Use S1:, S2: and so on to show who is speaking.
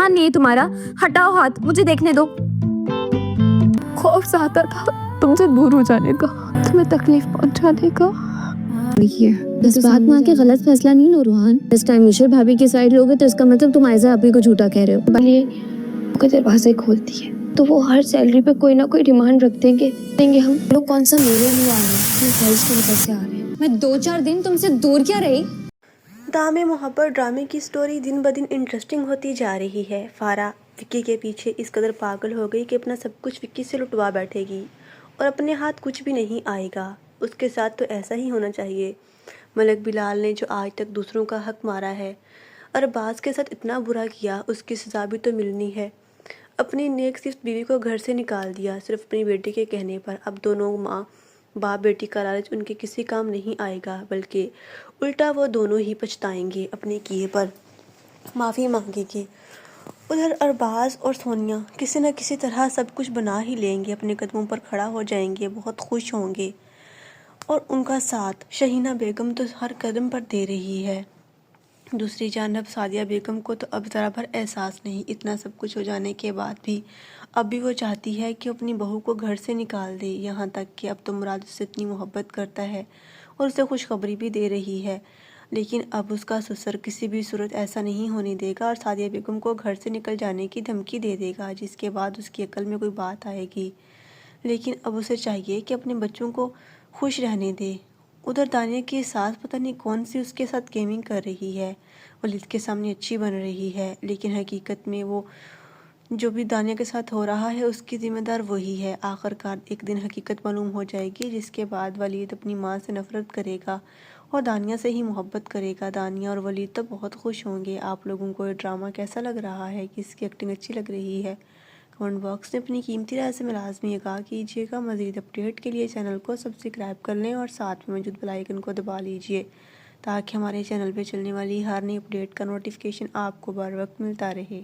S1: ध्यान नहीं है तुम्हारा? हटाओ हाथ, मुझे देखने दो।
S2: खौफ आता था तुमसे दूर हो जाने का, तुम्हें तकलीफ पहुंचाने का।
S1: इस बात में आके गलत फैसला नहीं लो रोहान। इस टाइम मिशर भाभी की साइड लोगे तो इसका मतलब तुम आयजा भाभी को झूठा कह रहे हो।
S2: को दरवाजे खोलती है तो वो हर सैलरी पे कोई ना कोई डिमांड रख देंगे हम
S1: लोग कौन सा मेरे लिए आ रहे हैं, अपनी ख्वाहिश की वजह से आ रहे हैं। मैं 2-4 दिन तुमसे दूर क्या रही?
S3: दामे मोहब्बत ड्रामे की स्टोरी दिन ब दिन इंटरेस्टिंग होती जा रही है। फारा विक्की के पीछे इस कदर पागल हो गई कि अपना सब कुछ विक्की से लुटवा बैठेगी और अपने हाथ कुछ भी नहीं आएगा। उसके साथ तो ऐसा ही होना चाहिए। मलक बिलाल ने जो आज तक दूसरों का हक मारा है, अरबाज के साथ इतना बुरा किया, उसकी सज़ा भी तो मिलनी है। अपनी नेक सिर्फ बीवी को घर से निकाल दिया सिर्फ अपनी बेटी के कहने पर। अब दोनों माँ बाप बेटी का लालच उनके किसी काम नहीं आएगा, बल्कि उल्टा वो दोनों ही पछताएंगे, अपने किए पर माफ़ी मांगेंगे। उधर अरबाज और सोनिया किसी न किसी तरह सब कुछ बना ही लेंगे, अपने कदमों पर खड़ा हो जाएंगे, बहुत खुश होंगे। और उनका साथ शहीना बेगम तो हर कदम पर दे रही है। दूसरी जानब सादिया बेगम को तो अब ज़रा भर एहसास नहीं, इतना सब कुछ हो जाने के बाद भी अब भी वो चाहती है कि अपनी बहू को घर से निकाल दे। यहाँ तक कि अब तो मुराद उससे इतनी मोहब्बत करता है और उसे खुशखबरी भी दे रही है, लेकिन अब उसका ससुर किसी भी सूरत ऐसा नहीं होने देगा और सादिया बेगम को घर से निकल जाने की धमकी दे देगा, जिसके बाद उसकी अकल में कोई बात आएगी। लेकिन अब उसे चाहिए कि अपने बच्चों को खुश रहने दे। उधर दानिया की सास पता नहीं कौन सी उसके साथ गेमिंग कर रही है, वलीद के सामने अच्छी बन रही है, लेकिन हकीकत में वो जो भी दानिया के साथ हो रहा है उसकी ज़िम्मेदार वही है। आखिरकार एक दिन हकीकत मालूम हो जाएगी, जिसके बाद वलीद अपनी माँ से नफ़रत करेगा और दानिया से ही मोहब्बत करेगा। दानिया और वलीद तो बहुत खुश होंगे। आप लोगों को ये ड्रामा कैसा लग रहा है? किसकी एक्टिंग अच्छी लग रही है? कमेंट बॉक्स में अपनी कीमती राय से लाज़मी आगाह कीजिएगा। मज़ीद अपडेट के लिए चैनल को सब्सक्राइब कर लें और साथ में मौजूद बेल आइकन को दबा लीजिए, ताकि हमारे चैनल पर चलने वाली हर नई अपडेट का नोटिफिकेशन आपको बर वक्त मिलता रहे।